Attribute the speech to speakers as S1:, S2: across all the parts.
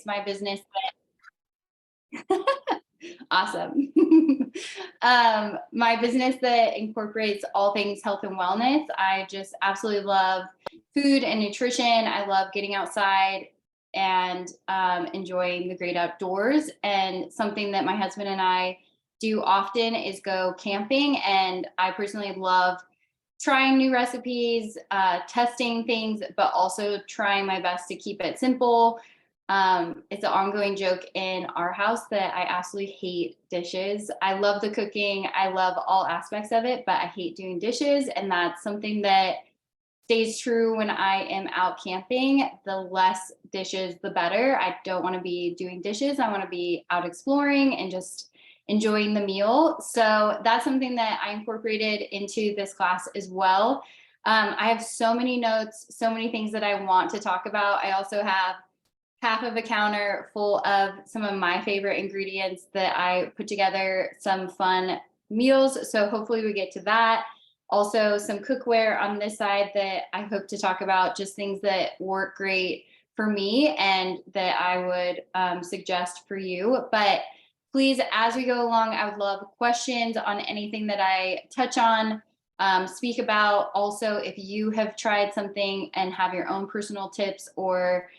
S1: my business awesome. My business that incorporates all things health and wellness. I just absolutely love food and nutrition. I love getting outside and enjoying the great outdoors. And something that my husband and I do often is go camping. And I personally love trying new recipes, testing things, but also trying my best to keep it simple. It's an ongoing joke in our house that I absolutely hate dishes. I love the cooking. I love all aspects of it, but I hate doing dishes. And that's something that stays true when I am out camping. The less dishes, the better. I don't want to be doing dishes. I want to be out exploring and just enjoying the meal. So that's something that I incorporated into this class as well. I have so many notes, so many things that I want to talk about. I also have half of a counter full of some of my favorite ingredients that I put together, some fun meals. So hopefully we get to that. Also some cookware on this side that I hope to talk about, just things that work great for me and that I would suggest for you. But please, as we go along, I would love questions on anything that I touch on, speak about. Also, if you have tried something and have your own personal tips or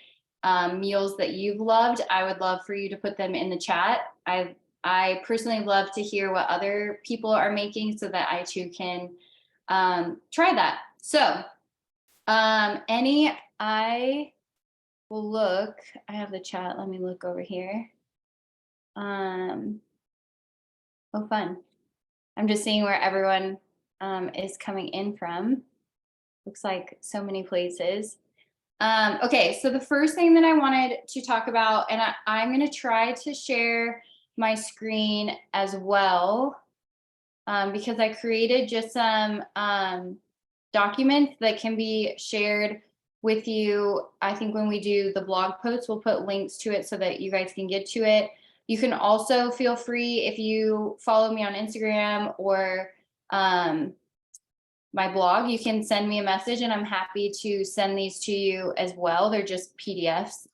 S1: meals that you've loved, I would love for you to put them in the chat. I personally love to hear what other people are making so that I too can try that. So I will look, I have the chat. Let me look over here. Oh, fun. I'm just seeing where everyone is coming in from. Looks like so many places. Okay, so the first thing that I wanted to talk about, and I'm going to try to share my screen as well, because I created just some documents that can be shared with you. I think when we do the blog posts, we'll put links to it so that you guys can get to it. You can also feel free, if you follow me on Instagram or my blog, you can send me a message and I'm happy to send these to you as well. They're just PDFs.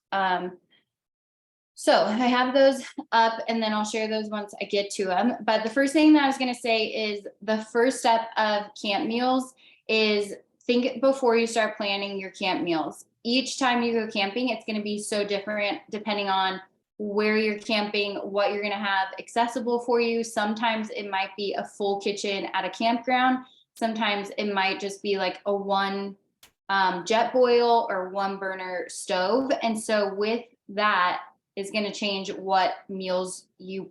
S1: So I have those up and then I'll share those once I get to them. But the first thing that I was going to say is the first step of camp meals is think before you start planning your camp meals. Each time you go camping, it's going to be so different depending on where you're camping, what you're going to have accessible for you. Sometimes it might be a full kitchen at a campground. Sometimes it might just be like a one jet boil or one burner stove. And so with that is going to change what meals you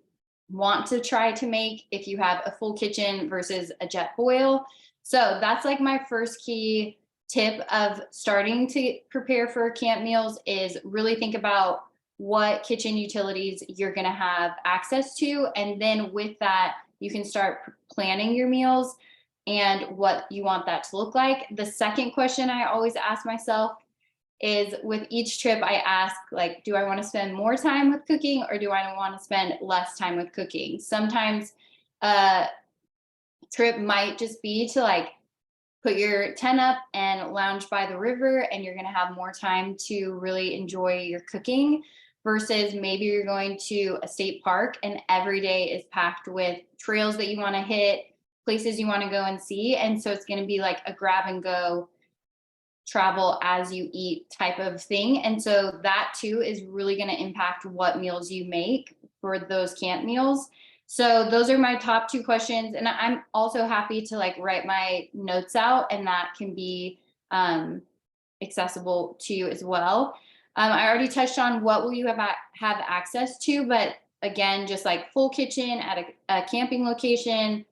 S1: want to try to make if you have a full kitchen versus a jet boil. So that's like my first key tip of starting to prepare for camp meals is really think about what kitchen utilities you're going to have access to. And then with that, you can start planning your meals and what you want that to look like. The second question I always ask myself is with each trip, I ask, like, do I want to spend more time with cooking or do I want to spend less time with cooking? Sometimes a trip might just be to like put your tent up and lounge by the river and you're going to have more time to really enjoy your cooking versus maybe you're going to a state park and every day is packed with trails that you want to hit, places you want to go and see. And so it's going to be like a grab and go travel as you eat type of thing. And so that too is really going to impact what meals you make for those camp meals. So those are my top two questions. And I'm also happy to like write my notes out and that can be accessible to you as well. I already touched on what will you have access to, but again, just like full kitchen at a camping location,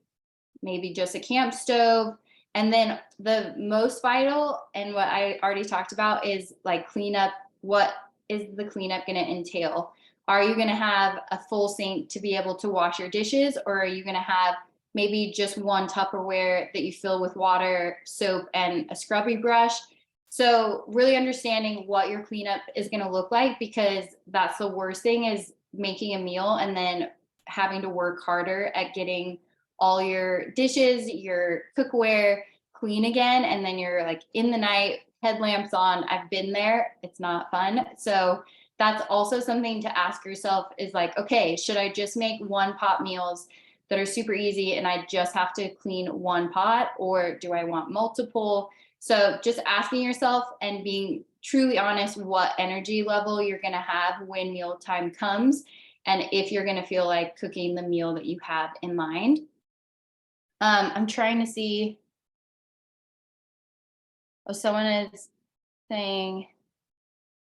S1: maybe just a camp stove. And then the most vital and what I already talked about is like cleanup. What is the cleanup going to entail? Are you going to have a full sink to be able to wash your dishes? Or are you going to have maybe just one Tupperware that you fill with water, soap, and a scrubby brush? So really understanding what your cleanup is going to look like, because that's the worst thing is making a meal and then having to work harder at getting all your dishes, your cookware clean again. And then you're like in the night, headlamps on. I've been there. It's not fun. So that's also something to ask yourself is like, okay, should I just make one pot meals that are super easy and I just have to clean one pot, or do I want multiple? So just asking yourself and being truly honest what energy level you're going to have when mealtime comes, and if you're going to feel like cooking the meal that you have in mind. I'm trying to see. Oh, someone is saying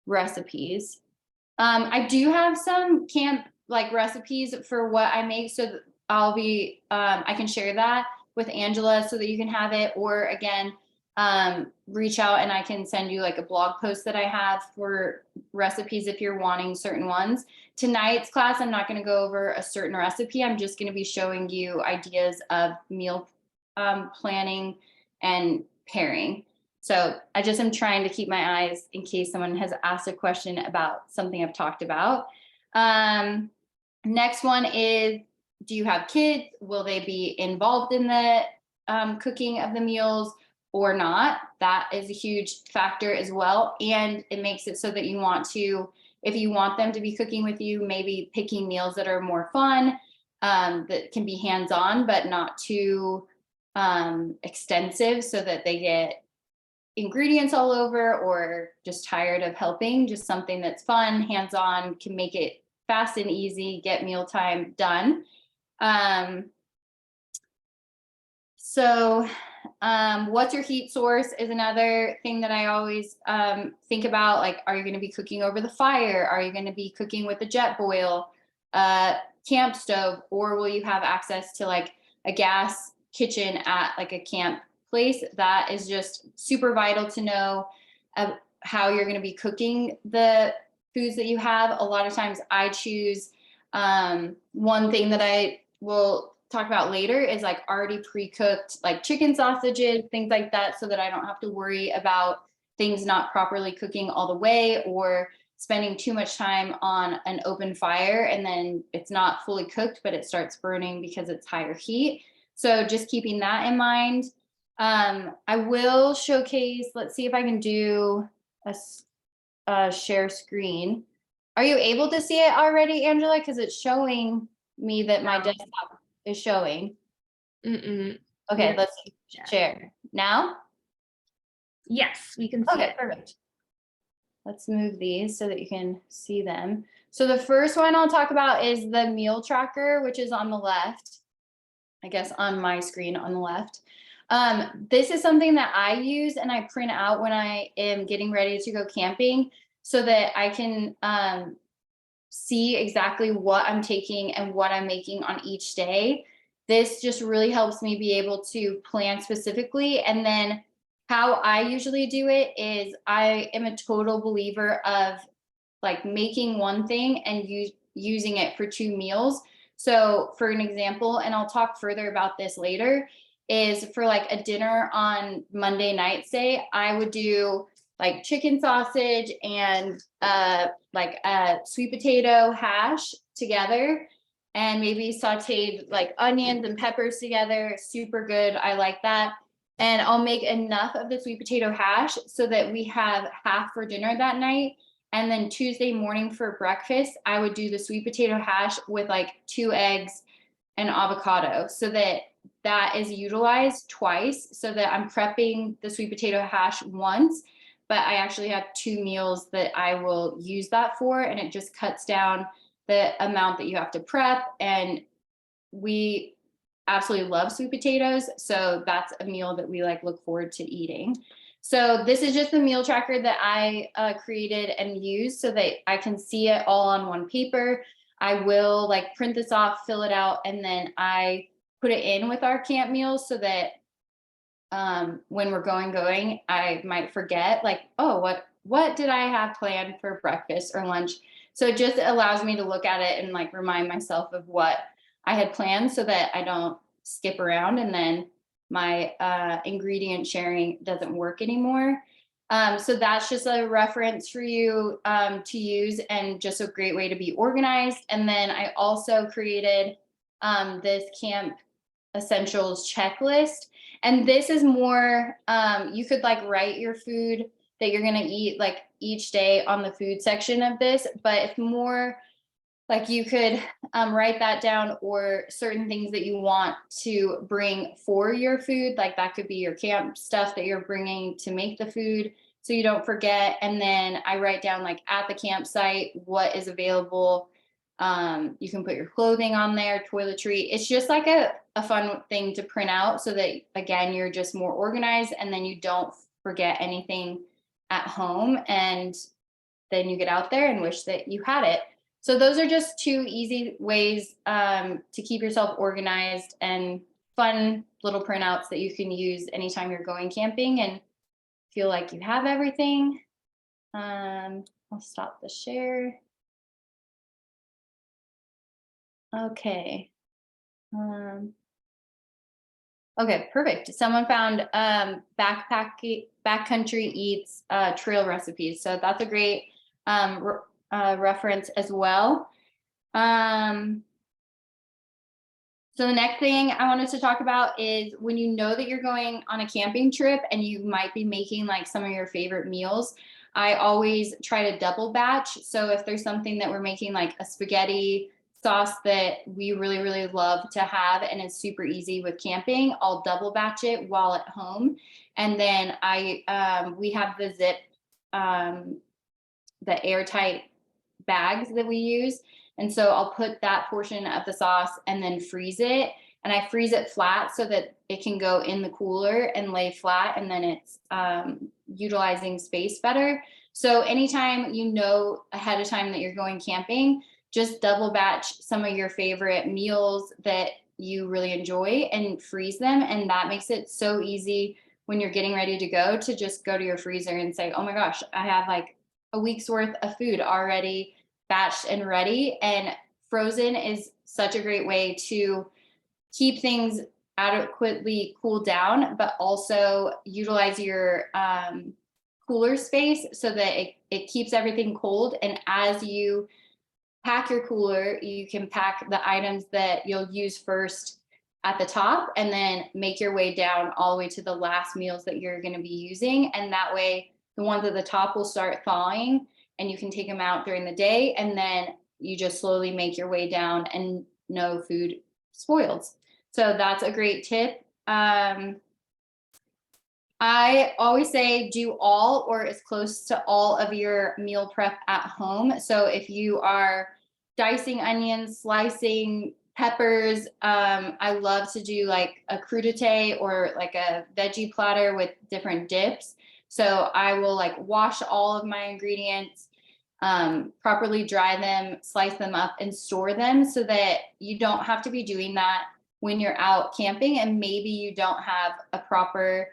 S1: recipes. I do have some camp like recipes for what I make, so I can share that with Angela so that you can have it, or again, reach out and I can send you like a blog post that I have for recipes if you're wanting certain ones. Tonight's class, I'm not going to go over a certain recipe. I'm just going to be showing you ideas of meal planning and pairing. So I just am trying to keep my eyes in case someone has asked a question about something I've talked about. Next one is, do you have kids? Will they be involved in the cooking of the meals or not? That is a huge factor as well. And it makes it so that you want to, if you want them to be cooking with you, maybe picking meals that are more fun, that can be hands-on, but not too extensive so that they get ingredients all over or just tired of helping. Just something that's fun, hands-on, can make it fast and easy, get mealtime done. What's your heat source is another thing that I always think about. Like, are you going to be cooking over the fire? Are you going to be cooking with a jet boil, camp stove, or will you have access to like a gas kitchen at like a camp place? That is just super vital to know how you're going to be cooking the foods that you have. A lot of times I choose one thing that I will talk about later is like already pre-cooked like chicken sausages, things like that, so that I don't have to worry about things not properly cooking all the way or spending too much time on an open fire and then it's not fully cooked but it starts burning because it's higher heat. So just keeping that in mind. I will showcase, let's see if I can do a share screen. Are you able to see it already, Angela? Because it's showing me that my desktop is showing. Okay, let's share now.
S2: Yes, we can see it.
S1: Perfect. Let's move these so that you can see them. So the first one I'll talk about is the meal tracker, which is on the left. I guess on my screen on the left. This is something that I use and I print out when I am getting ready to go camping so that I can see exactly what I'm taking and what I'm making on each day. This just really helps me be able to plan specifically. And then how I usually do it is I am a total believer of like making one thing and using it for 2 meals. So for an example, and I'll talk further about this later, is for like a dinner on Monday night, say, I would do like chicken sausage and like a sweet potato hash together and maybe sauteed like onions and peppers together. Super good. I like that. And I'll make enough of the sweet potato hash so that we have half for dinner that night. And then Tuesday morning for breakfast, I would do the sweet potato hash with like 2 eggs and avocado so that that is utilized twice, so that I'm prepping the sweet potato hash once, but I actually have 2 meals that I will use that for. And it just cuts down the amount that you have to prep. And we absolutely love sweet potatoes. So that's a meal that we like look forward to eating. So this is just the meal tracker that I created and used so that I can see it all on one paper. I will like print this off, fill it out, and then I put it in with our camp meals so that when we're going, I might forget like, oh, what did I have planned for breakfast or lunch? So it just allows me to look at it and like remind myself of what I had planned so that I don't skip around and then my ingredient sharing doesn't work anymore. So that's just a reference for you to use and just a great way to be organized. And then I also created this camp essentials checklist. And this is more, you could like write your food that you're gonna eat like each day on the food section of this, but if more like you could write that down, or certain things that you want to bring for your food, like that could be your camp stuff that you're bringing to make the food so you don't forget. And then I write down like at the campsite what is available. You can put your clothing on there, toiletry. It's just like a fun thing to print out so that, again, you're just more organized and then you don't forget anything at home. And then you get out there and wish that you had it. So those are just 2 easy ways to keep yourself organized, and fun little printouts that you can use anytime you're going camping and feel like you have everything. I'll stop the share. Okay. Okay, perfect. Someone found backcountry eats trail recipes. So that's a great reference as well. So the next thing I wanted to talk about is when you know that you're going on a camping trip and you might be making like some of your favorite meals, I always try to double batch. So if there's something that we're making, like a spaghetti sauce that we really, really love to have and it's super easy with camping, I'll double batch it while at home. And then we have the zip, the airtight bags that we use. And so I'll put that portion of the sauce and then freeze it. And I freeze it flat so that it can go in the cooler and lay flat. And then it's utilizing space better. So anytime you know ahead of time that you're going camping, just double batch some of your favorite meals that you really enjoy and freeze them. And that makes it so easy when you're getting ready to go to just go to your freezer and say, oh my gosh, I have like a week's worth of food already batched and ready. And frozen is such a great way to keep things adequately cooled down, but also utilize your cooler space so that it keeps everything cold. And as you pack your cooler, you can pack the items that you'll use first at the top and then make your way down all the way to the last meals that you're going to be using. And that way the ones at the top will start thawing and you can take them out during the day, and then you just slowly make your way down and no food spoils. So that's a great tip. I always say do all or as close to all of your meal prep at home. So if you are dicing onions, slicing peppers, I love to do like a crudité or like a veggie platter with different dips. So I will like wash all of my ingredients, properly dry them, slice them up and store them so that you don't have to be doing that when you're out camping and maybe you don't have a proper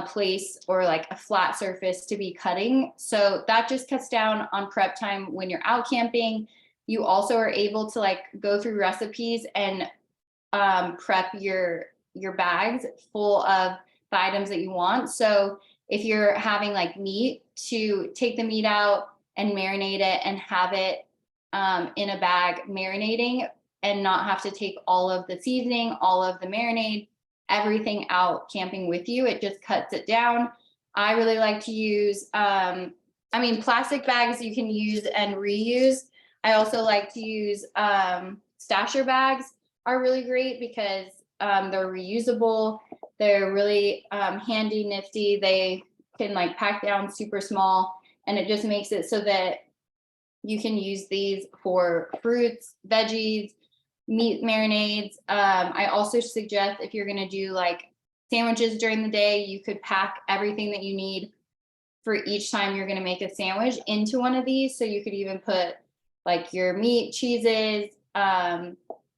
S1: place or like a flat surface to be cutting. So that just cuts down on prep time when you're out camping. You also are able to like go through recipes and prep your bags full of the items that you want. So if you're having like meat, to take the meat out and marinate it and have it in a bag marinating and not have to take all of the seasoning, all of the marinade, everything out camping with you. It just cuts it down. I really like to use, plastic bags you can use and reuse. I also like to use stasher bags are really great because they're reusable. They're really handy, nifty. They can like pack down super small, and it just makes it so that you can use these for fruits, veggies, meat marinades. I also suggest if you're gonna do like sandwiches during the day, you could pack everything that you need for each time you're gonna make a sandwich into one of these. So you could even put like your meat, cheeses,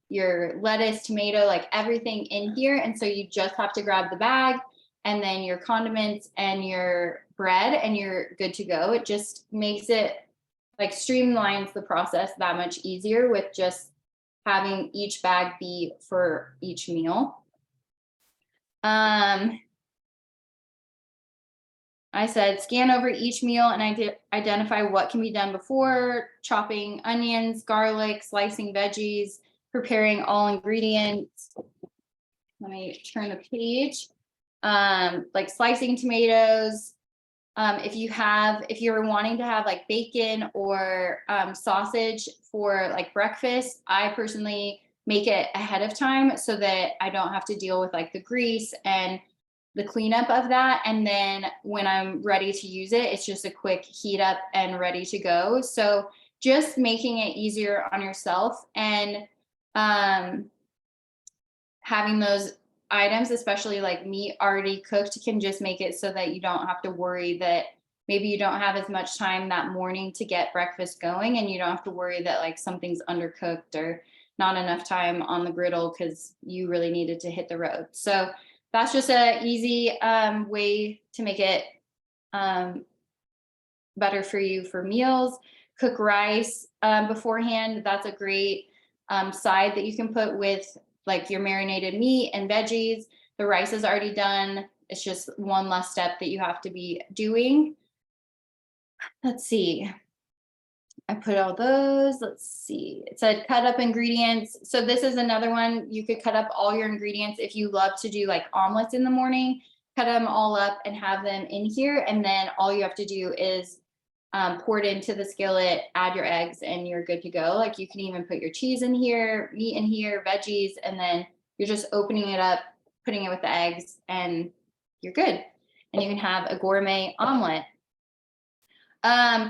S1: your lettuce, tomato, like everything in here. And so you just have to grab the bag and then your condiments and your bread and you're good to go. It just makes it like streamlines the process that much easier with just having each bag be for each meal. I said scan over each meal and identify what can be done before: chopping onions, garlic, slicing veggies, preparing all ingredients. Let me turn the page. Like slicing tomatoes, If you're wanting to have like bacon or sausage for like breakfast, I personally make it ahead of time so that I don't have to deal with like the grease and the cleanup of that. And then when I'm ready to use it, it's just a quick heat up and ready to go. So just making it easier on yourself, and having those items, especially like meat already cooked, can just make it so that you don't have to worry that maybe you don't have as much time that morning to get breakfast going, and you don't have to worry that like something's undercooked or not enough time on the griddle because you really needed to hit the road. So that's just a easy way to make it better for you for meals. Cook rice beforehand. That's a great side that you can put with like your marinated meat and veggies. The rice is already done. It's just one less step that you have to be doing. Let's see. I put all those. Let's see. It said cut up ingredients. So this is another one. You could cut up all your ingredients if you love to do like omelets in the morning. Cut them all up and have them in here. And then all you have to do is pour it into the skillet, add your eggs, and you're good to go. Like you can even put your cheese in here, meat in here, veggies, and then you're just opening it up, putting it with the eggs, and you're good. And you can have a gourmet omelet.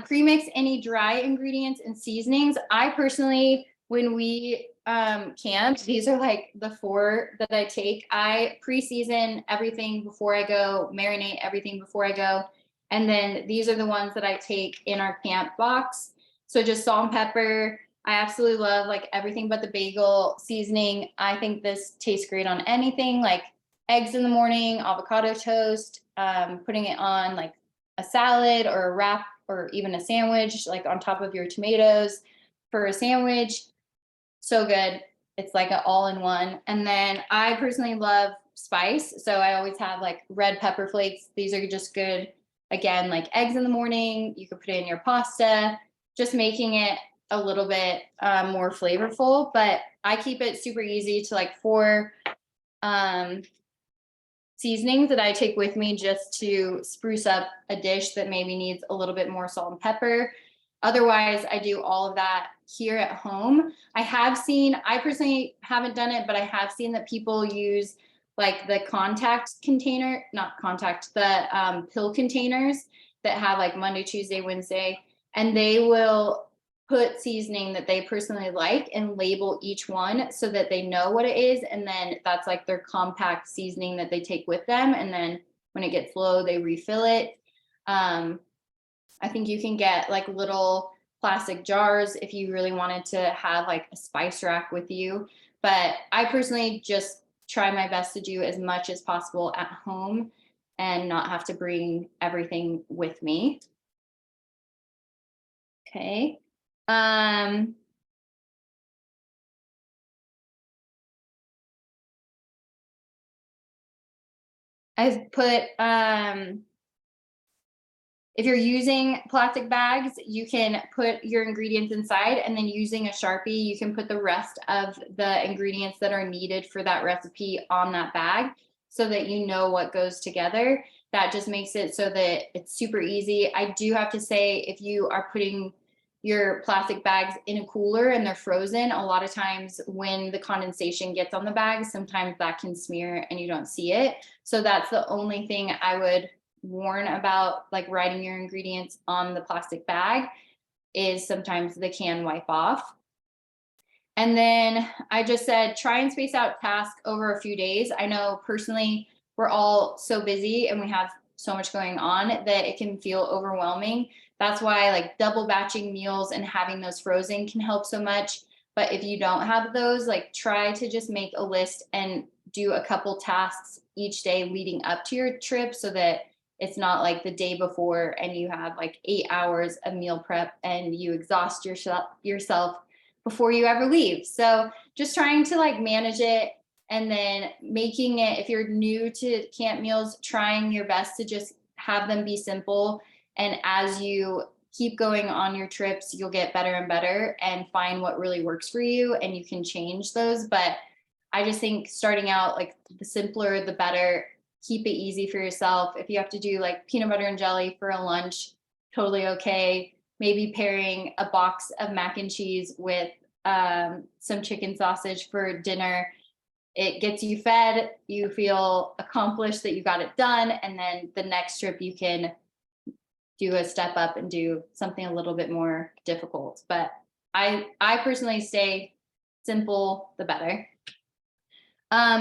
S1: Pre-mix any dry ingredients and seasonings. I personally, when we camp, these are like the 4 that I take. I pre-season everything before I go, marinate everything before I go. And then these are the ones that I take in our camp box. So just salt and pepper. I absolutely love like everything but the bagel seasoning. I think this tastes great on anything, like eggs in the morning, avocado toast, putting it on like a salad or a wrap or even a sandwich, like on top of your tomatoes for a sandwich. So good. It's like an all-in-one. And then I personally love spice. So I always have like red pepper flakes. These are just good. Again, like eggs in the morning, you could put it in your pasta, just making it a little bit more flavorful. But I keep it super easy to like 4 seasonings that I take with me just to spruce up a dish that maybe needs a little bit more salt and pepper. Otherwise, I do all of that here at home. I personally haven't done it, but I have seen that people use like the pill containers that have like Monday, Tuesday, Wednesday, and they will put seasoning that they personally like and label each one so that they know what it is. And then that's like their compact seasoning that they take with them. And then when it gets low, they refill it. I think you can get like little plastic jars if you really wanted to have like a spice rack with you. But I personally just try my best to do as much as possible at home and not have to bring everything with me. Okay. I've put if you're using plastic bags, you can put your ingredients inside, and then using a Sharpie, you can put the rest of the ingredients that are needed for that recipe on that bag so that you know what goes together. That just makes it so that it's super easy. I do have to say, if you are putting your plastic bags in a cooler and they're frozen, a lot of times when the condensation gets on the bag, sometimes that can smear and you don't see it. So that's the only thing I would warn about, like writing your ingredients on the plastic bag, is sometimes they can wipe off. And then I just said, try and space out tasks over a few days. I know personally, we're all so busy and we have so much going on that it can feel overwhelming. That's why like double batching meals and having those frozen can help so much. But if you don't have those, like try to just make a list and do a couple tasks each day leading up to your trip so that it's not like the day before and you have like 8 hours of meal prep and you exhaust yourself before you ever leave. So just trying to like manage it, and then making it, if you're new to camp meals, trying your best to just have them be simple. And as you keep going on your trips, you'll get better and better and find what really works for you, and you can change those. But I just think starting out, like the simpler, the better, keep it easy for yourself. If you have to do like peanut butter and jelly for a lunch, totally okay. Maybe pairing a box of mac and cheese with some chicken sausage for dinner. It gets you fed, you feel accomplished that you got it done, and then the next trip you can do a step up and do something a little bit more difficult. But I personally say simple, the better.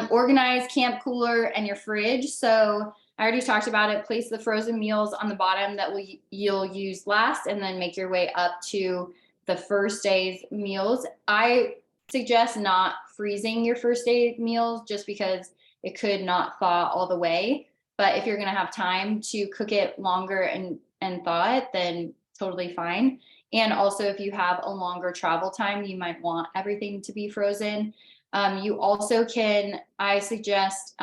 S1: Organize camp cooler and your fridge. So I already talked about it. Place the frozen meals on the bottom that you'll use last, and then make your way up to the first day's meals. I suggest not freezing your first day meals just because it could not thaw all the way. But if you're going to have time to cook it longer and thaw it, then totally fine. And also, if you have a longer travel time, you might want everything to be frozen. You also can, I suggest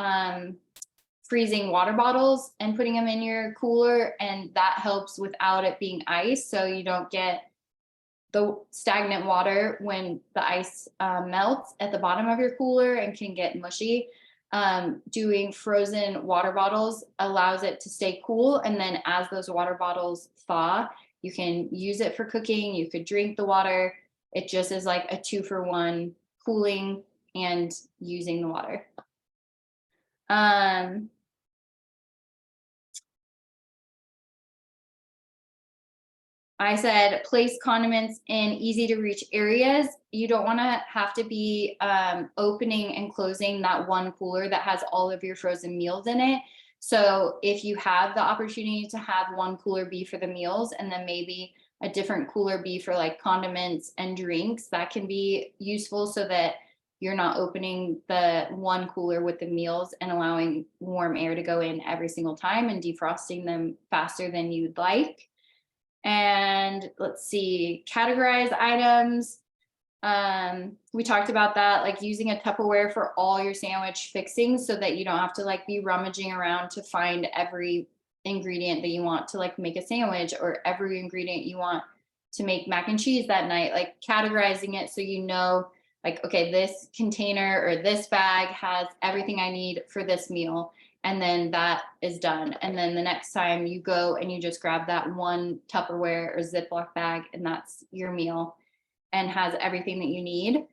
S1: freezing water bottles and putting them in your cooler, and that helps without it being ice. So you don't get the stagnant water when the ice melts at the bottom of your cooler and can get mushy. Doing frozen water bottles allows it to stay cool. And then as those water bottles thaw, you can use it for cooking. You could drink the water. It just is like a 2-for-1, cooling and using the water. I said place condiments in easy to reach areas. You don't want to have to be opening and closing that one cooler that has all of your frozen meals in it. So if you have the opportunity to have one cooler be for the meals, and then maybe a different cooler be for like condiments and drinks, that can be useful so that you're not opening the one cooler with the meals and allowing warm air to go in every single time and defrosting them faster than you'd like. And let's see, categorize items. We talked about that, like using a Tupperware for all your sandwich fixings so that you don't have to like be rummaging around to find every ingredient that you want to like make a sandwich, or every ingredient you want to make mac and cheese that night. Like categorizing it so you know, like, okay, this container or this bag has everything I need for this meal. And then that is done. And then the next time you go and you just grab that one Tupperware or Ziploc bag, and that's your meal and has everything that you need.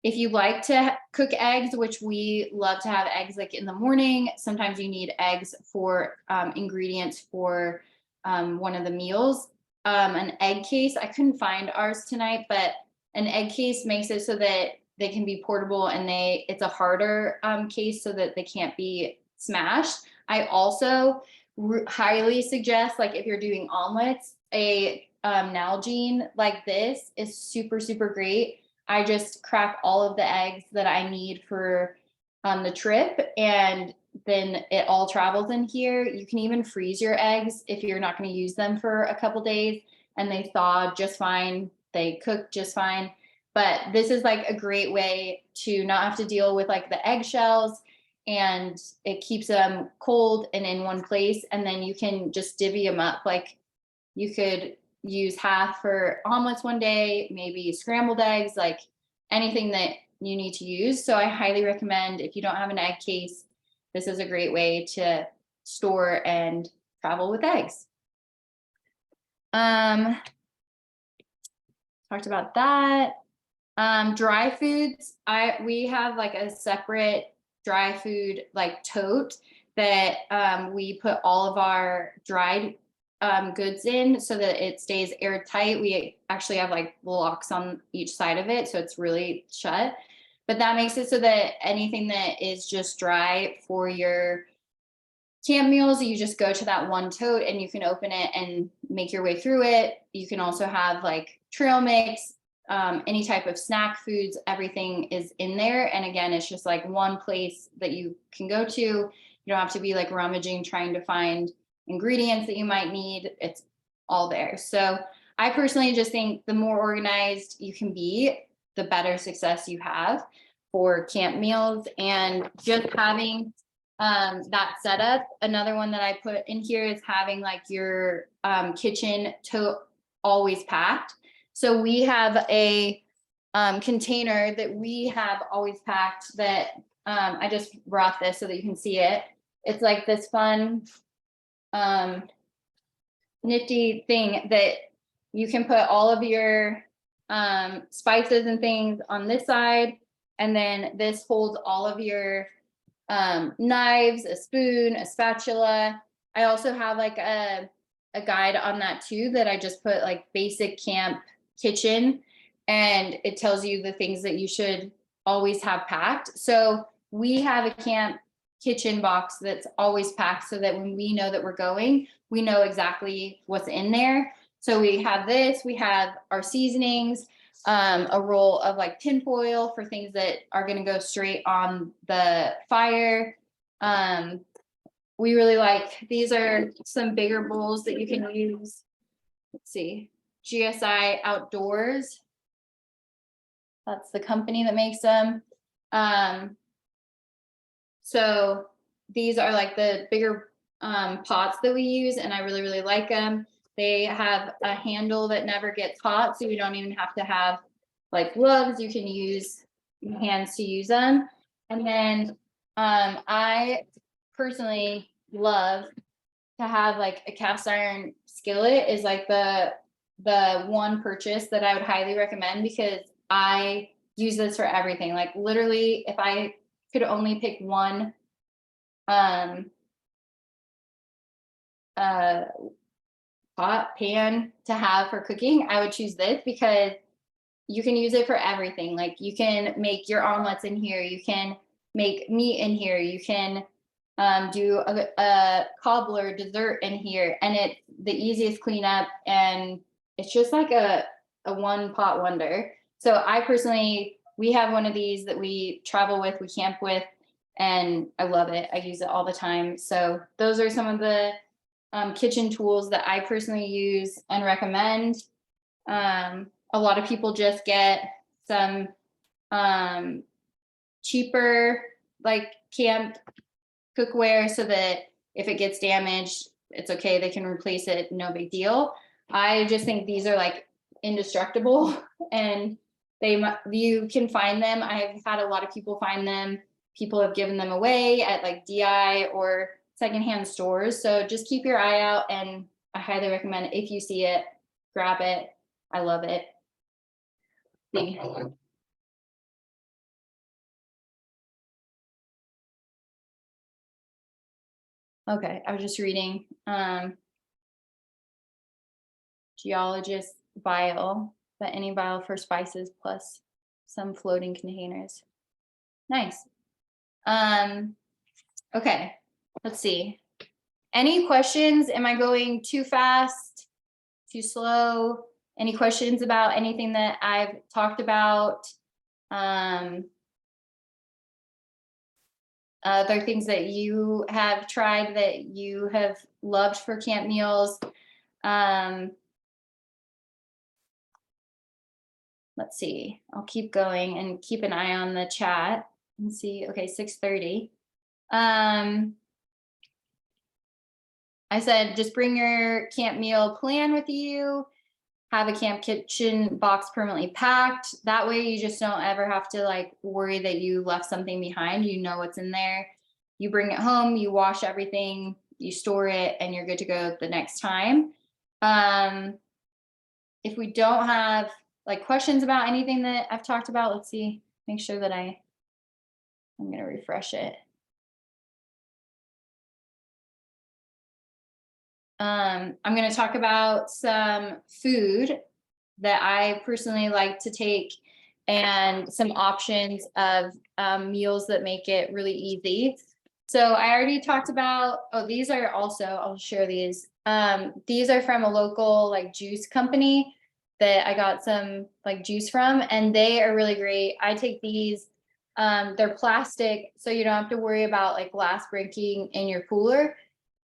S1: If you like to cook eggs, which we love to have eggs like in the morning, sometimes you need eggs for ingredients for one of the meals. An egg case, I couldn't find ours tonight, but an egg case makes it so that they can be portable, and it's a harder case so that they can't be smashed. I also highly suggest, like if you're doing omelets, a Nalgene like this is super, super great. I just crack all of the eggs that I need for the trip, and then it all travels in here. You can even freeze your eggs if you're not going to use them for a couple days, and they thaw just fine. They cook just fine. But this is like a great way to not have to deal with like the eggshells, and it keeps them cold and in one place. And then you can just divvy them up. Like you could use half for omelets one day, maybe scrambled eggs, like anything that you need to use. So I highly recommend, if you don't have an egg case, this is a great way to store and travel with eggs. Talked about that. Dry foods, we have like a separate dry food like tote that we put all of our dried goods in so that it stays airtight. We actually have like locks on each side of it, so it's really shut. But that makes it so that anything that is just dry for your camp meals, you just go to that one tote and you can open it and make your way through it. You can also have like trail mix, any type of snack foods, everything is in there. And again, it's just like one place that you can go to. You don't have to be like rummaging, trying to find ingredients that you might need. It's all there. So I personally just think the more organized you can be, the better success you have for camp meals. And just having that setup. Another one that I put in here is having like your kitchen tote always packed. So we have a container that we have always packed that I just brought this so that you can see it. It's like this fun, nifty thing that you can put all of your spices and things on this side, and then this holds all of your knives, a spoon, a spatula. I also have like a guide on that too, that I just put like basic camp kitchen, and it tells you the things that you should always have packed. So we have a camp kitchen box that's always packed, so that when we know that we're going, we know exactly what's in there. So we have this, we have our seasonings, a roll of like tinfoil for things that are going to go straight on the fire. We really like, these are some bigger bowls that you can use. Let's see, GSI Outdoors. That's the company that makes them. So these are like the bigger pots that we use, and I really, really like them. They have a handle that never gets hot, so you don't even have to have like gloves. You can use your hands to use them. And then I personally love to have like a cast iron skillet, is like the one purchase that I would highly recommend, because I use this for everything. Like literally, if I could only pick one pot pan to have for cooking, I would choose this, because you can use it for everything. Like you can make your omelets in here, you can make meat in here, you can do a cobbler dessert in here, and it's the easiest cleanup, and it's just like a one pot wonder. So I personally, we have one of these that we travel with, we camp with, and I love it. I use it all the time. So those are some of the kitchen tools that I personally use and recommend. A lot of people just get some cheaper like camp cookware, so that if it gets damaged, it's okay, they can replace it, no big deal. I just think these are like indestructible, and you can find them. I've had a lot of people find them. People have given them away at like DI or secondhand stores. So just keep your eye out, and I highly recommend it. If you see it, grab it. I love it. See. Okay, I was just reading geologist vial, but any vial for spices plus some floating containers. Nice. Okay, let's see. Any questions? Am I going too fast? Too slow? Any questions about anything that I've talked about? Other things that you have tried that you have loved for camp meals? Let's see. I'll keep going and keep an eye on the chat and see. Okay, 6:30. I said just bring your camp meal plan with you. Have a camp kitchen box permanently packed. That way you just don't ever have to like worry that you left something behind. You know what's in there. You bring it home, you wash everything, you store it, and you're good to go the next time. If we don't have like questions about anything that I've talked about, let's see, make sure that I'm gonna refresh it. I'm going to talk about some food that I personally like to take, and some options of meals that make it really easy. So I already talked about, oh, these are also, I'll share these. These are from a local like juice company that I got some like juice from, and they are really great. I take these, they're plastic, so you don't have to worry about like glass breaking in your cooler.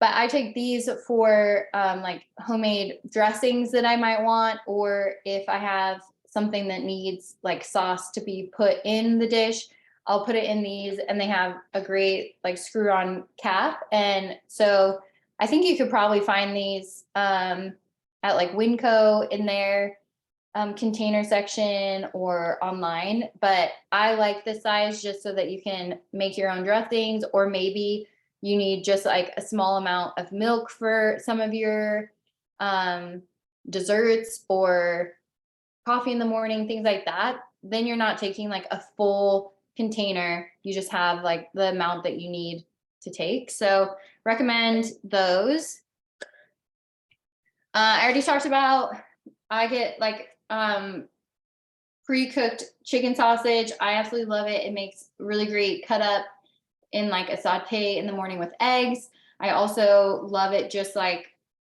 S1: But I take these for like homemade dressings that I might want, or if I have something that needs like sauce to be put in the dish, I'll put it in these, and they have a great like screw on cap. And so I think you could probably find these at like Winco in there. container section or online, but I like this size just so that you can make your own dressings, or maybe you need just like a small amount of milk for some of your desserts or coffee in the morning, things like that. Then you're not taking like a full container. You just have like the amount that you need to take. So recommend those. I already talked about, I get like pre-cooked chicken sausage. I absolutely love it. It makes really great cut up in like a saute in the morning with eggs. I also love it just like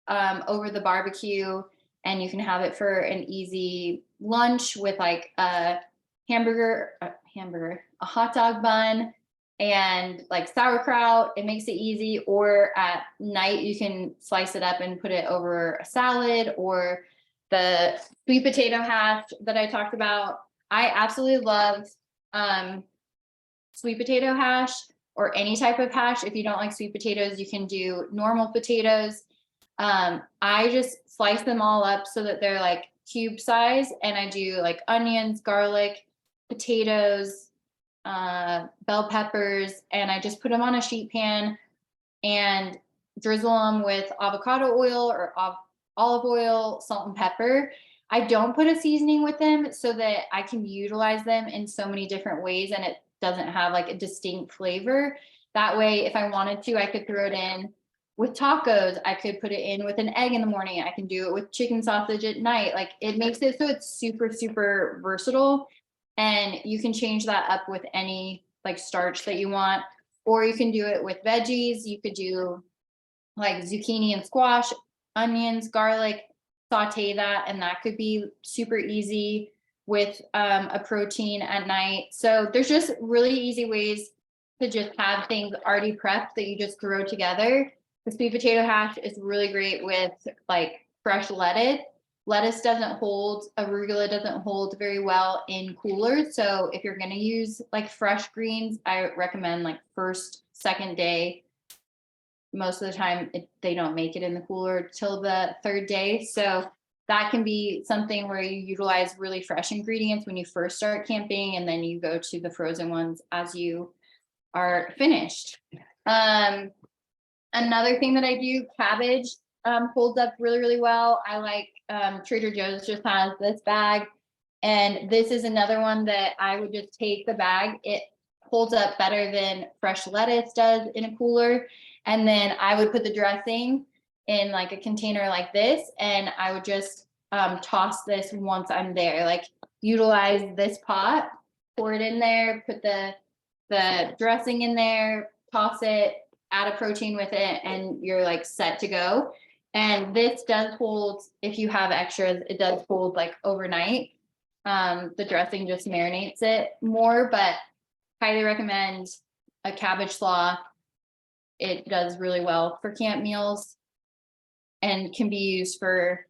S1: over the barbecue, and you can have it for an easy lunch with like a a hot dog bun, and like sauerkraut. It makes it easy. Or at night, you can slice it up and put it over a salad, or the sweet potato hash that I talked about. I absolutely love sweet potato hash, or any type of hash. If you don't like sweet potatoes, you can do normal potatoes. I just slice them all up so that they're like cube size, and I do like onions, garlic, potatoes, bell peppers, and I just put them on a sheet pan and drizzle them with avocado oil or olive oil, salt and pepper. I don't put a seasoning with them so that I can utilize them in so many different ways, and it doesn't have like a distinct flavor. That way, if I wanted to, I could throw it in with tacos. I could put it in with an egg in the morning. I can do it with chicken sausage at night. Like, it makes it so it's super, super versatile. And you can change that up with any like starch that you want, or you can do it with veggies. You could do like zucchini and squash, onions, garlic, saute that, and that could be super easy with a protein at night. So there's just really easy ways to just have things already prepped that you just throw together. The sweet potato hash is really great with like fresh lettuce. Lettuce doesn't hold, arugula doesn't hold very well in coolers. So if you're going to use like fresh greens, I recommend like first, second day. Most of the time they don't make it in the cooler till the third day. So that can be something where you utilize really fresh ingredients when you first start camping, and then you go to the frozen ones as you are finished. Another thing that I do, cabbage holds up really, really well. I like Trader Joe's just has this bag, and this is another one that I would just take the bag. It holds up better than fresh lettuce does in a cooler. And then I would put the dressing in like a container like this, and I would just toss this once I'm there. Like, utilize this pot, pour it in there, put the dressing in there, toss it, add a protein with it, and you're like set to go. And this does hold, if you have extras, it does hold like overnight. The dressing just marinates it more, but highly recommend a cabbage slaw. It does really well for camp meals and can be used for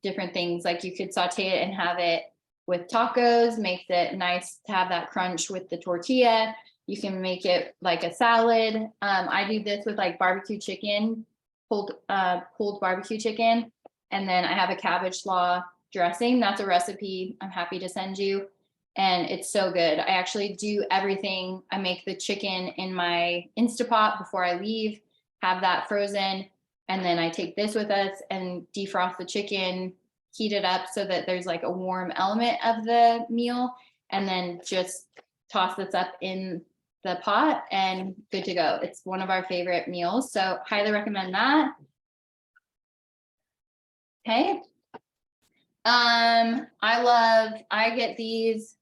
S1: different things. Like, you could saute it and have it with tacos, makes it nice to have that crunch with the tortilla. You can make it like a salad. I do this with like barbecue chicken, pulled barbecue chicken. And then I have a cabbage slaw dressing. That's a recipe I'm happy to send you. And it's so good. I actually do everything. I make the chicken in my Instapot before I leave, have that frozen. And then I take this with us and defrost the chicken, heat it up so that there's like a warm element of the meal, and then just toss this up in the pot and good to go. It's one of our favorite meals. So highly recommend that. Okay. I get these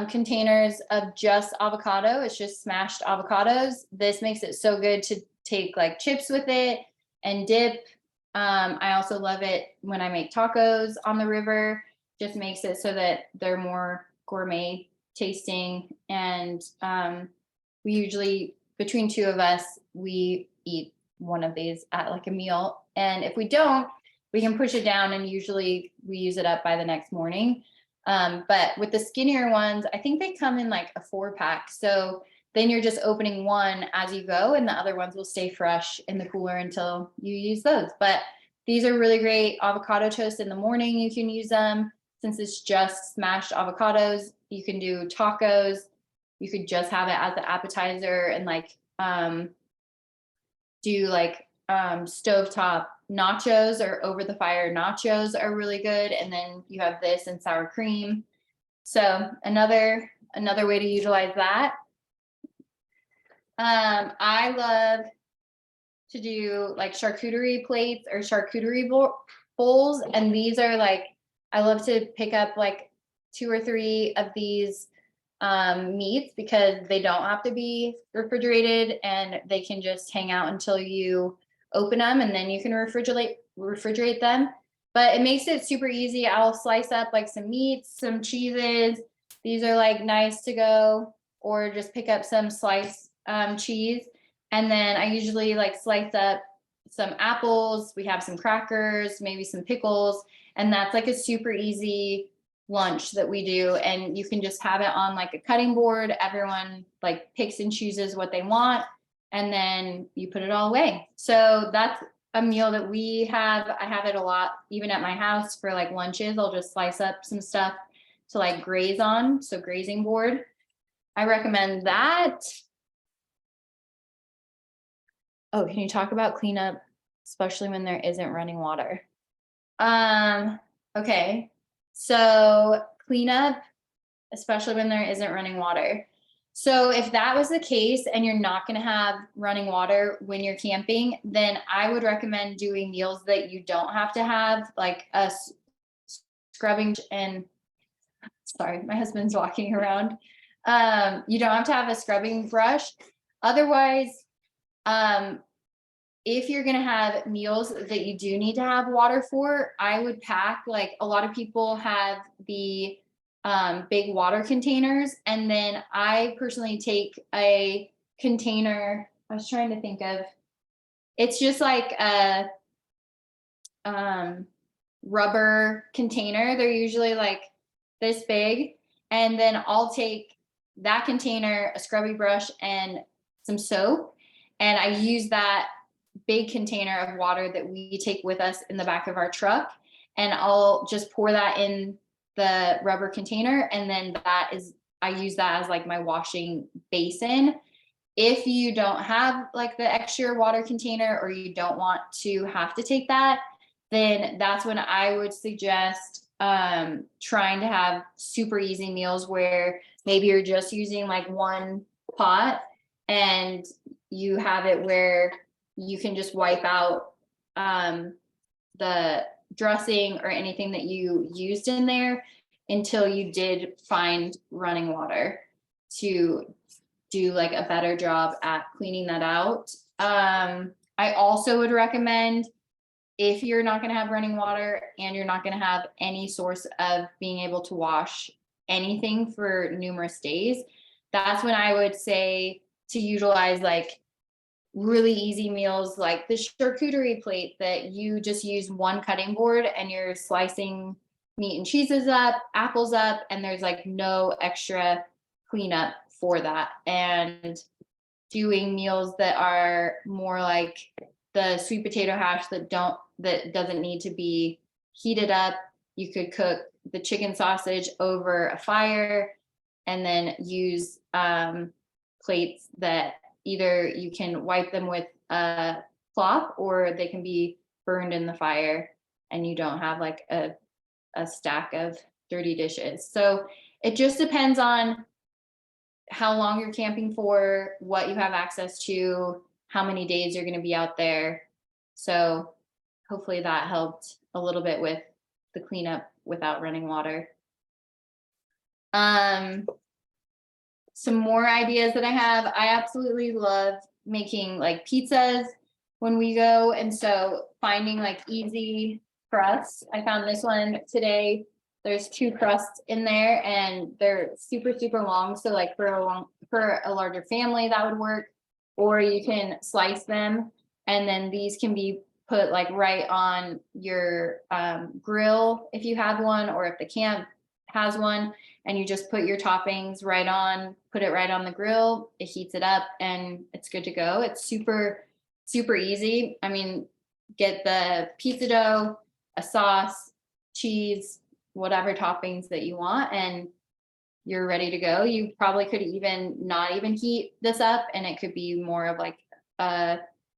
S1: containers of just avocado. It's just smashed avocados. This makes it so good to take like chips with it and dip. I also love it when I make tacos on the river. Just makes it so that they're more gourmet tasting. And we usually, between two of us, we eat one of these at like a meal. And if we don't, we can push it down, and usually we use it up by the next morning. But with the skinnier ones, I think they come in like a 4-pack. So then you're just opening one as you go, and the other ones will stay fresh in the cooler until you use those. But These are really great avocado toast in the morning. You can use them since it's just smashed avocados. You can do tacos. You could just have it as an appetizer and like do like stovetop nachos or over the fire nachos are really good. And then you have this and sour cream. So another way to utilize that. I love to do like charcuterie plates or charcuterie bowls. And these are like, I love to pick up like 2 or 3 of these meats because they don't have to be refrigerated and they can just hang out until you open them, and then you can refrigerate them. But it makes it super easy. I'll slice up like some meats, some cheeses. These are like nice to go, or just pick up some sliced cheese. And then I usually like slice up some apples. We have some crackers, maybe some pickles. And that's like a super easy lunch that we do. And you can just have it on like a cutting board. Everyone like picks and chooses what they want. And then you put it all away. So that's a meal that we have. I have it a lot, even at my house for like lunches. I'll just slice up some stuff to like graze on. So grazing board. I recommend that. Oh, can you talk about cleanup, especially when there isn't running water? Okay. So cleanup, especially when there isn't running water. So if that was the case and you're not going to have running water when you're camping, then I would recommend doing meals that you don't have to have, like a scrubbing. And sorry, my husband's walking around. You don't have to have a scrubbing brush. Otherwise, if you're going to have meals that you do need to have water for, I would pack, like a lot of people have the big water containers. And then I personally take a container. I was trying to think of, it's just like a rubber container. They're usually like this big. And then I'll take that container, a scrubby brush, and some soap. And I use that big container of water that we take with us in the back of our truck. And I'll just pour that in the rubber container. And then I use that as like my washing basin. If you don't have like the extra water container, or you don't want to have to take that, then that's when I would suggest trying to have super easy meals where maybe you're just using like one pot and you have it where you can just wipe out the dressing or anything that you used in there until you did find running water to do like a better job at cleaning that out. I also would recommend, if you're not going to have running water and you're not going to have any source of being able to wash anything for numerous days, that's when I would say to utilize like really easy meals like the charcuterie plate that you just use one cutting board and you're slicing meat and cheeses up, apples up, and there's like no extra cleanup for that. And doing meals that are more like the sweet potato hash that doesn't need to be heated up. You could cook the chicken sausage over a fire and then use plates that either you can wipe them with a cloth or they can be burned in the fire and you don't have like a stack of dirty dishes. So it just depends on how long you're camping for, what you have access to, how many days you're going to be out there. So hopefully that helped a little bit with the cleanup without running water. Some more ideas that I have. I absolutely love making like pizzas when we go. And so finding like easy crusts. I found this one today. There's 2 crusts in there and they're super, super long. So like for a larger family that would work, or you can slice them. And then these can be put like right on your grill if you have one, or if the camp has one, and you just put your toppings right on, put it right on the grill, it heats it up and it's good to go. It's super, super easy. I mean, get the pizza dough, a sauce, cheese, whatever toppings that you want, and you're ready to go. You probably could even not even heat this up, and it could be more of like,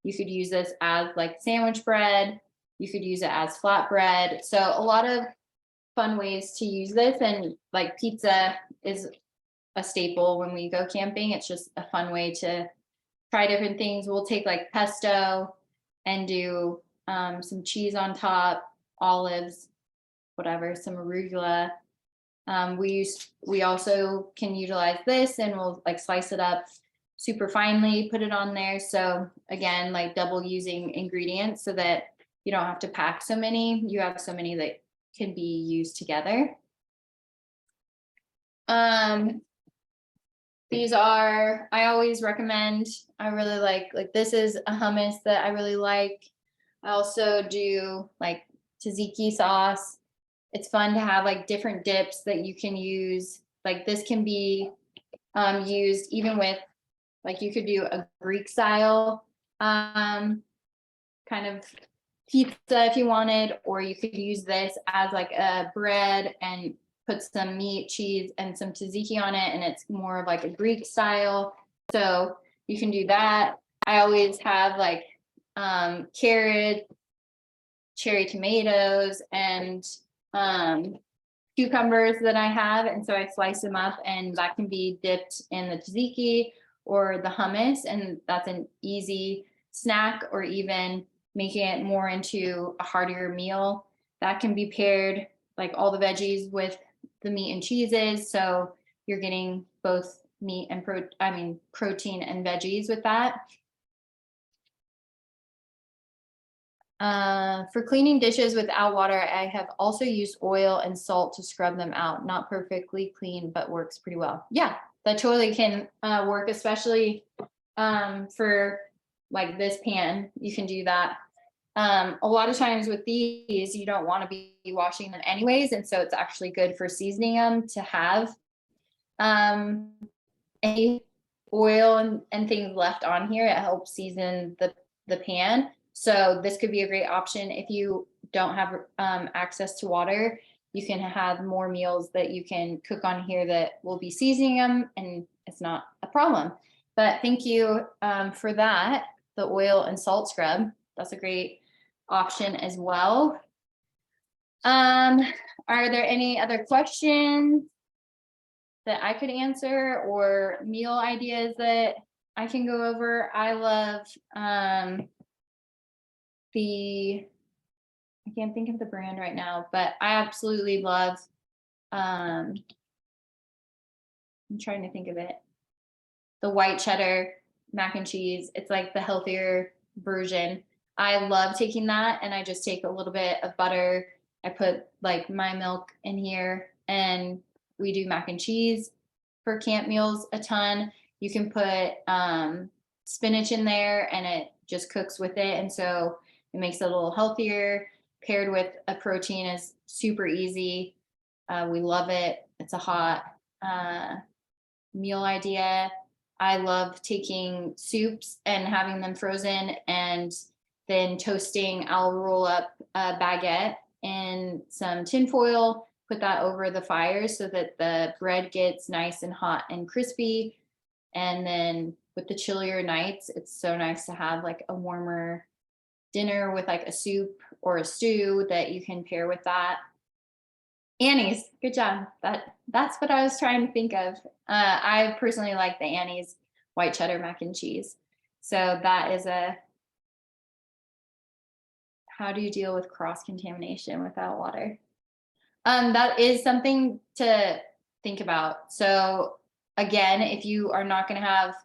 S1: you could use this as like sandwich bread. You could use it as flatbread. So a lot of fun ways to use this, and like pizza is a staple when we go camping. It's just a fun way to try different things. We'll take like pesto and do some cheese on top, olives, whatever, some arugula. We also can utilize this, and we'll like slice it up super finely, put it on there. So again, like double using ingredients so that you don't have to pack so many. You have so many that can be used together. These are, I always recommend, I really like this is a hummus that I really like. I also do like tzatziki sauce. It's fun to have like different dips that you can use. Like this can be used even with, like you could do a Greek style kind of pizza if you wanted, or you could use this as like a bread and put some meat, cheese, and some tzatziki on it, and it's more of like a Greek style. So you can do that. I always have like carrot, cherry tomatoes, and cucumbers that I have, and so I slice them up, and that can be dipped in the tzatziki or the hummus, and that's an easy snack, or even making it more into a heartier meal. That can be paired like all the veggies with the meat and cheeses, so you're getting both meat and protein and veggies with that. For cleaning dishes without water, I have also used oil and salt to scrub them out. Not perfectly clean, but works pretty well. Yeah, that totally can work, especially for like this pan. You can do that. A lot of times with these, you don't want to be washing them anyways, and so it's actually good for seasoning them to have any oil and things left on here. It helps season the pan. So this could be a great option if you don't have access to water. You can have more meals that you can cook on here that will be seasoning them, and it's not a problem. But thank you for that, the oil and salt scrub. That's a great option as well. Are there any other questions that I could answer, or meal ideas that I can go over? I love I can't think of the brand right now, but I absolutely love, I'm trying to think of it. The white cheddar mac and cheese. It's like the healthier version. I love taking that, and I just take a little bit of butter. I put like my milk in here, and we do mac and cheese for camp meals a ton. You can put spinach in there, and it just cooks with it, and so it makes it a little healthier. Paired with a protein is super easy. We love it. It's a hot meal idea. I love taking soups and having them frozen, and then toasting. I'll roll up a baguette in some tin foil, put that over the fire so that the bread gets nice and hot and crispy. And then with the chillier nights, it's so nice to have like a warmer dinner with like a soup or a stew that you can pair with that. Annie's, good job. That's what I was trying to think of. I personally like the Annie's white cheddar mac and cheese. So that is how do you deal with cross-contamination without water? That is something to think about. So again, if you are not going to have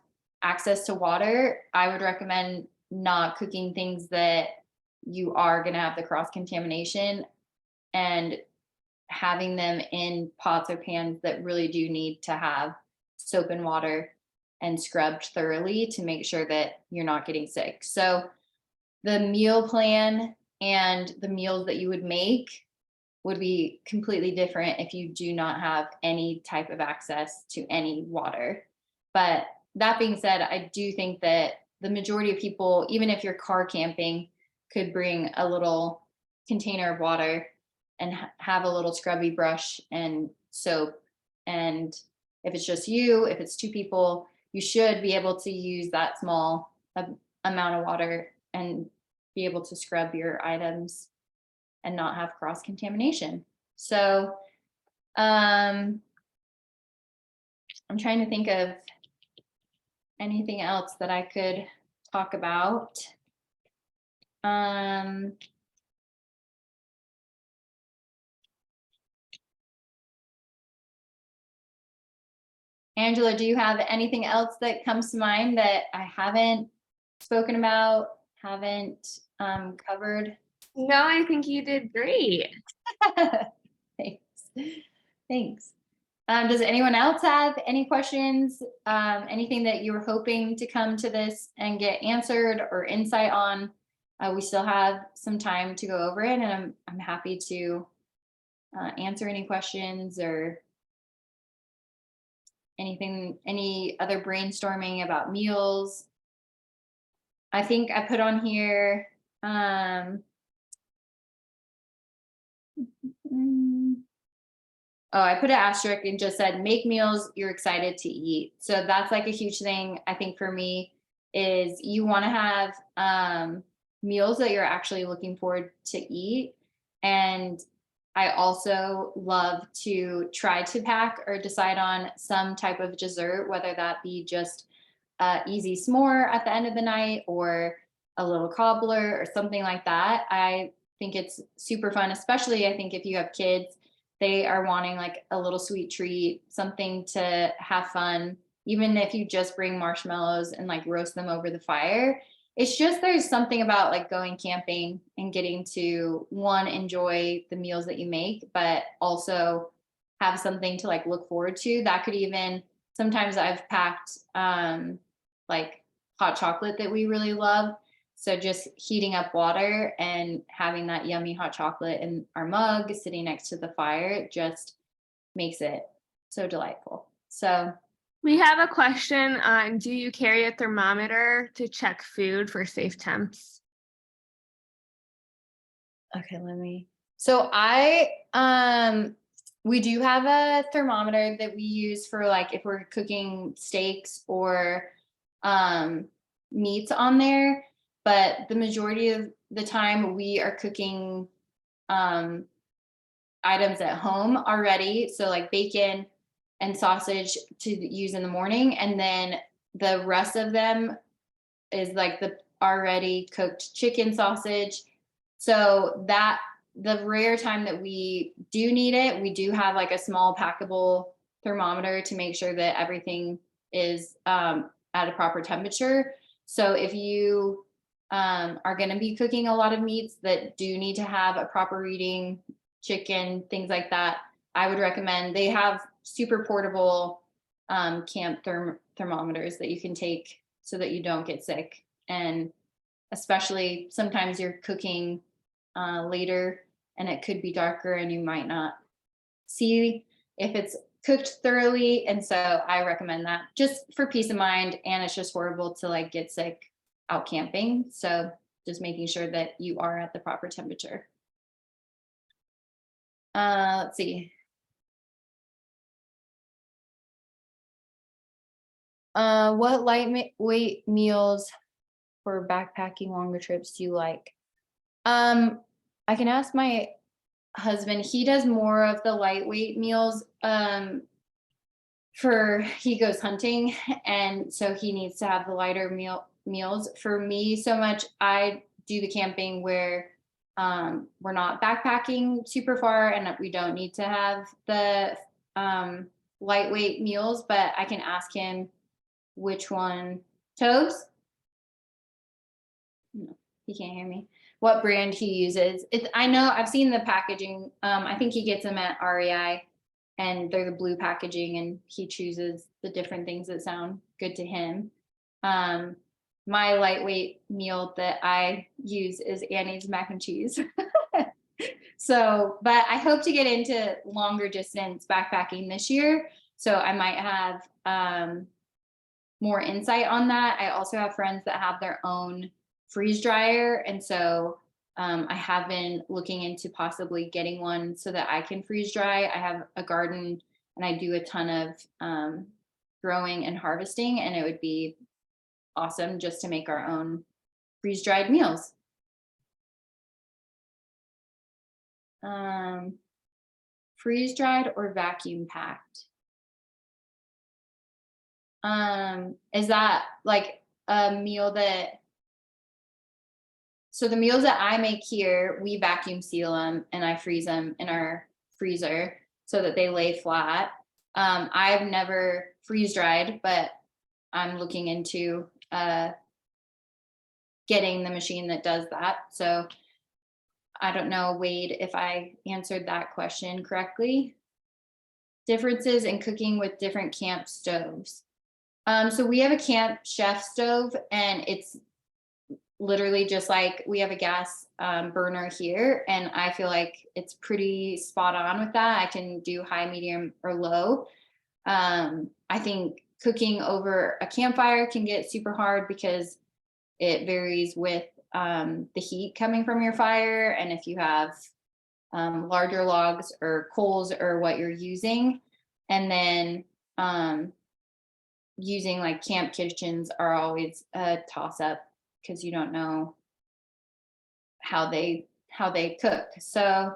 S1: access to water, I would recommend not cooking things that you are going to have the cross-contamination, and having them in pots or pans that really do need to have soap and water and scrubbed thoroughly to make sure that you're not getting sick. So the meal plan and the meals that you would make would be completely different if you do not have any type of access to any water. But that being said, I do think that the majority of people, even if you're car camping, could bring a little container of water and have a little scrubby brush and soap. And if it's just you, if it's 2 people, you should be able to use that small amount of water and be able to scrub your items and not have cross contamination. So I'm trying to think of anything else that I could talk about. Angela, do you have anything else that comes to mind that I haven't spoken about, haven't covered?
S2: No, I think you did great.
S1: Thanks. Thanks. Does anyone else have any questions? Anything that you were hoping to come to this and get answered or insight on? We still have some time to go over it, and I'm happy to answer any questions or anything, any other brainstorming about meals. I think I put on here, oh, I put an asterisk and just said, make meals you're excited to eat. So that's like a huge thing, I think, for me, is you want to have meals that you're actually looking forward to eat. And I also love to try to pack or decide on some type of dessert, whether that be just easy s'more at the end of the night or a little cobbler or something like that. I think it's super fun, especially I think if you have kids, they are wanting like a little sweet treat, something to have fun. Even if you just bring marshmallows and like roast them over the fire, it's just there's something about like going camping and getting to enjoy the meals that you make, but also have something to like look forward to. That could even, sometimes I've packed like hot chocolate that we really love. So just heating up water and having that yummy hot chocolate in our mug sitting next to the fire, it just makes it so delightful. So
S2: We have a question on, do you carry a thermometer to check food for safe temps?
S1: okay, so we do have a thermometer that we use for like if we're cooking steaks or meats on there, but the majority of the time we are cooking items at home already, so like bacon and sausage to use in the morning, and then the rest of them is like the already cooked chicken sausage. So that the rare time that we do need it, we do have like a small packable thermometer to make sure that everything is at a proper temperature. So if you are going to be cooking a lot of meats that do need to have a proper reading, chicken, things like that, I would recommend, they have super portable camp thermometers that you can take so that you don't get sick. And especially sometimes you're cooking later and it could be darker and you might not see if it's cooked thoroughly. And so I recommend that just for peace of mind. And it's just horrible to like get sick out camping. So just making sure that you are at the proper temperature. Let's see. What lightweight meals for backpacking longer trips do you like? I can ask my husband. He does more of the lightweight meals. He goes hunting, and so he needs to have the lighter meals. For me, so much I do the camping where we're not backpacking super far, and we don't need to have the lightweight meals. But I can ask him which one. Toes? No, he can't hear me. What brand he uses. I know I've seen the packaging. I think he gets them at REI and they're the blue packaging and he chooses the different things that sound good to him. My lightweight meal that I use is Annie's mac and cheese. So, but I hope to get into longer distance backpacking this year. So I might have more insight on that. I also have friends that have their own freeze dryer. And so I have been looking into possibly getting one so that I can freeze dry. I have a garden and I do a ton of growing and harvesting, and it would be awesome just to make our own freeze dried meals. Freeze dried or vacuum packed? Is that like a meal that, so the meals that I make here, we vacuum seal them and I freeze them in our freezer so that they lay flat. I've never freeze dried, but I'm looking into getting the machine that does that. So I don't know, Wade, if I answered that question correctly. Differences in cooking with different camp stoves. So we have a camp chef stove, and it's literally just like we have a gas burner here, and I feel like it's pretty spot on with that. I can do high, medium, or low. I think cooking over a campfire can get super hard because it varies with the heat coming from your fire, and if you have larger logs or coals or what you're using. And then using like camp kitchens are always a toss up because you don't know how they cook. So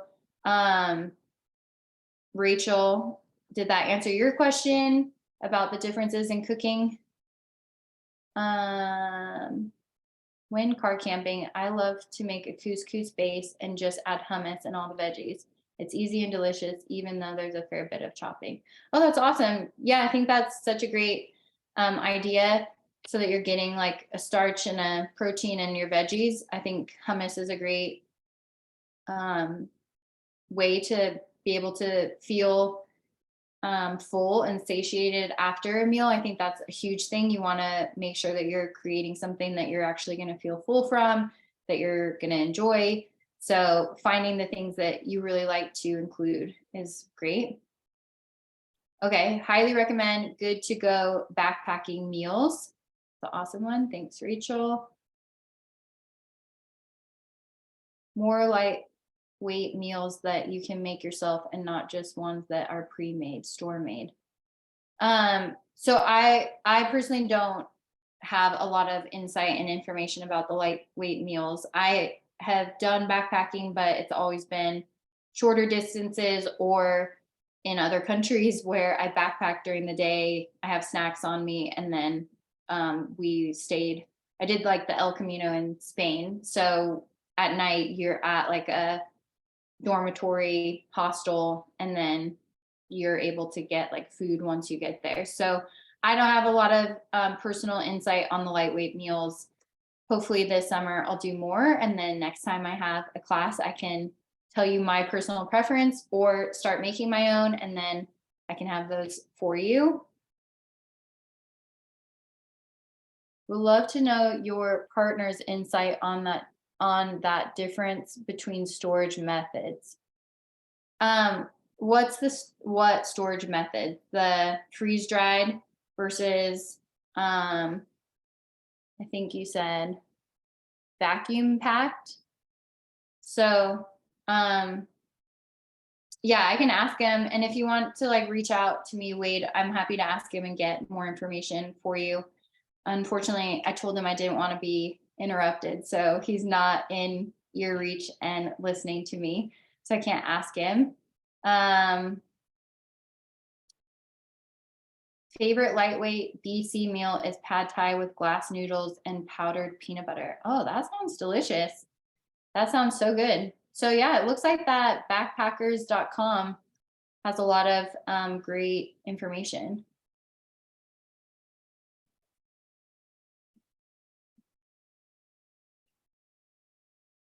S1: Rachel, did that answer your question about the differences in cooking? When car camping, I love to make a couscous base and just add hummus and all the veggies. It's easy and delicious, even though there's a fair bit of chopping. Oh, that's awesome. Yeah, I think that's such a great idea, so that you're getting like a starch and a protein in your veggies. I think hummus is a great way to be able to feel full and satiated after a meal. I think that's a huge thing. You want to make sure that you're creating something that you're actually going to feel full from, that you're going to enjoy. So finding the things that you really like to include is great. Okay, highly recommend good to go backpacking meals. The awesome one. Thanks, Rachel. More lightweight meals that you can make yourself and not just ones that are pre-made, store-made. So I personally don't have a lot of insight and information about the lightweight meals. I have done backpacking, but it's always been shorter distances or in other countries where I backpack during the day. I have snacks on me, and then I did like the El Camino in Spain. So at night you're at like a dormitory hostel, and then you're able to get like food once you get there. So I don't have a lot of personal insight on the lightweight meals. Hopefully this summer I'll do more, and then next time I have a class I can tell you my personal preference or start making my own, and then I can have those for you. We'd love to know your partner's insight on that difference between storage methods. What storage method? The freeze dried versus I think you said vacuum packed. So yeah, I can ask him, and if you want to like reach out to me, Wade, I'm happy to ask him and get more information for you. Unfortunately, I told him I didn't want to be interrupted, so he's not in ear reach and listening to me, so I can't ask him. Favorite lightweight BC meal is pad thai with glass noodles and powdered peanut butter. Oh, that sounds delicious. That sounds so good. So yeah, it looks like that backpackers.com has a lot of great information.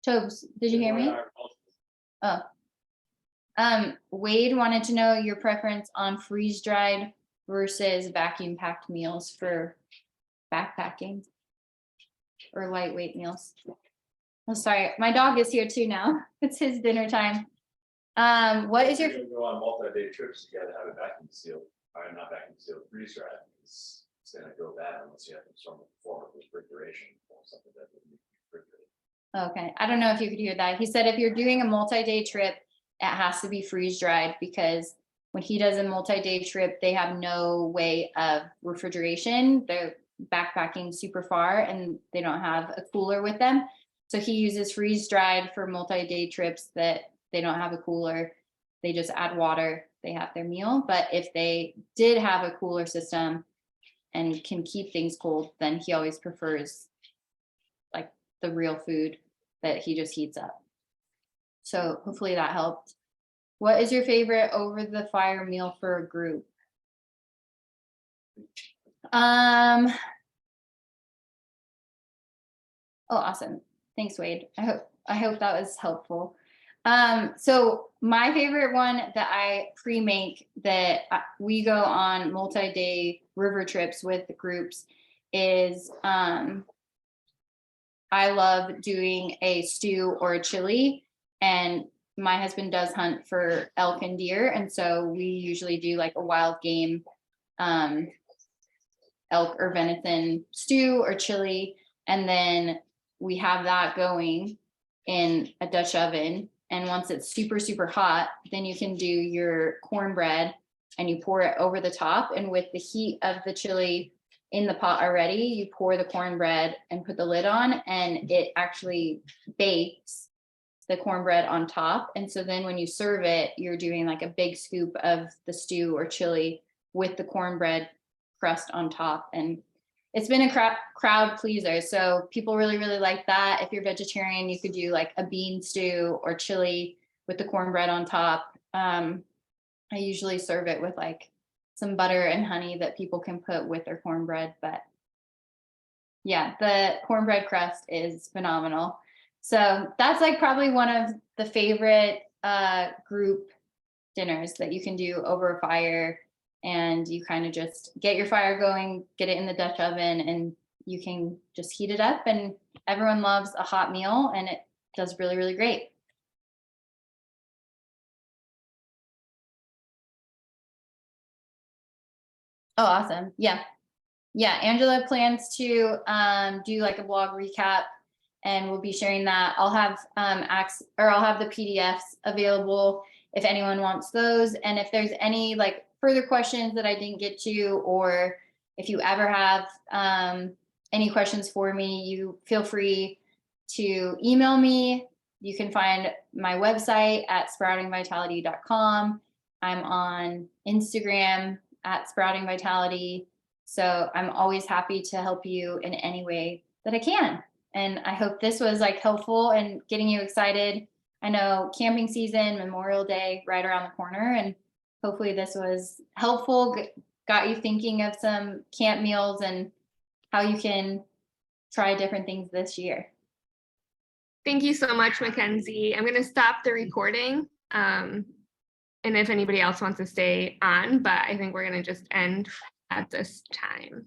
S1: Tobes, did you hear me? Oh. Wade wanted to know your preference on freeze-dried versus vacuum-packed meals for backpacking or lightweight meals. Oh, sorry, my dog is here too now. It's his dinner time. What is your?
S3: If you go on multi-day trips, you gotta have it vacuum sealed, or not vacuum sealed, freeze dried. It's gonna go bad unless you have some form of refrigeration or something that would refrigerated.
S1: Okay, I don't know if you could hear that. He said if you're doing a multi-day trip, it has to be freeze dried because when he does a multi-day trip, they have no way of refrigeration. They're backpacking super far and they don't have a cooler with them. So he uses freeze dried for multi-day trips that they don't have a cooler. They just add water, they have their meal. But if they did have a cooler system and can keep things cold, then he always prefers like the real food that he just heats up. So hopefully that helped. What is your favorite over the fire meal for a group? Oh, awesome. Thanks, Wade. I hope that was helpful. So my favorite one that I pre-make that we go on multi-day river trips with the groups is I love doing a stew or a chili, and my husband does hunt for elk and deer, and so we usually do like a wild game elk or venison stew or chili, and then we have that going in a Dutch oven. And once it's super, super hot, then you can do your cornbread and you pour it over the top. And with the heat of the chili in the pot already, you pour the cornbread and put the lid on, and it actually bakes the cornbread on top. And so then when you serve it, you're doing like a big scoop of the stew or chili with the cornbread crust on top. And it's been a crowd pleaser. So people really, really like that. If you're vegetarian, you could do like a bean stew or chili with the cornbread on top. I usually serve it with like some butter and honey that people can put with their cornbread. But yeah, the cornbread crust is phenomenal. So that's like probably one of the favorite group dinners that you can do over a fire. And you kind of just get your fire going, get it in the Dutch oven, and you can just heat it up. And everyone loves a hot meal, and it does really, really great. Oh, awesome. Yeah. Yeah. Angela plans to do like a blog recap, and we'll be sharing that. I'll have I'll have the PDFs available if anyone wants those. And if there's any like further questions that I didn't get to, or if you ever have any questions for me, you feel free to email me. You can find my website at sproutingvitality.com. I'm on Instagram at sproutingvitality. So I'm always happy to help you in any way that I can. And I hope this was like helpful and getting you excited. I know camping season, Memorial Day, right around the corner, and hopefully this was helpful, got you thinking of some camp meals and how you can try different things this year.
S2: Thank you so much, McKenzie. I'm going to stop the recording. And if anybody else wants to stay on, but I think we're going to just end at this time.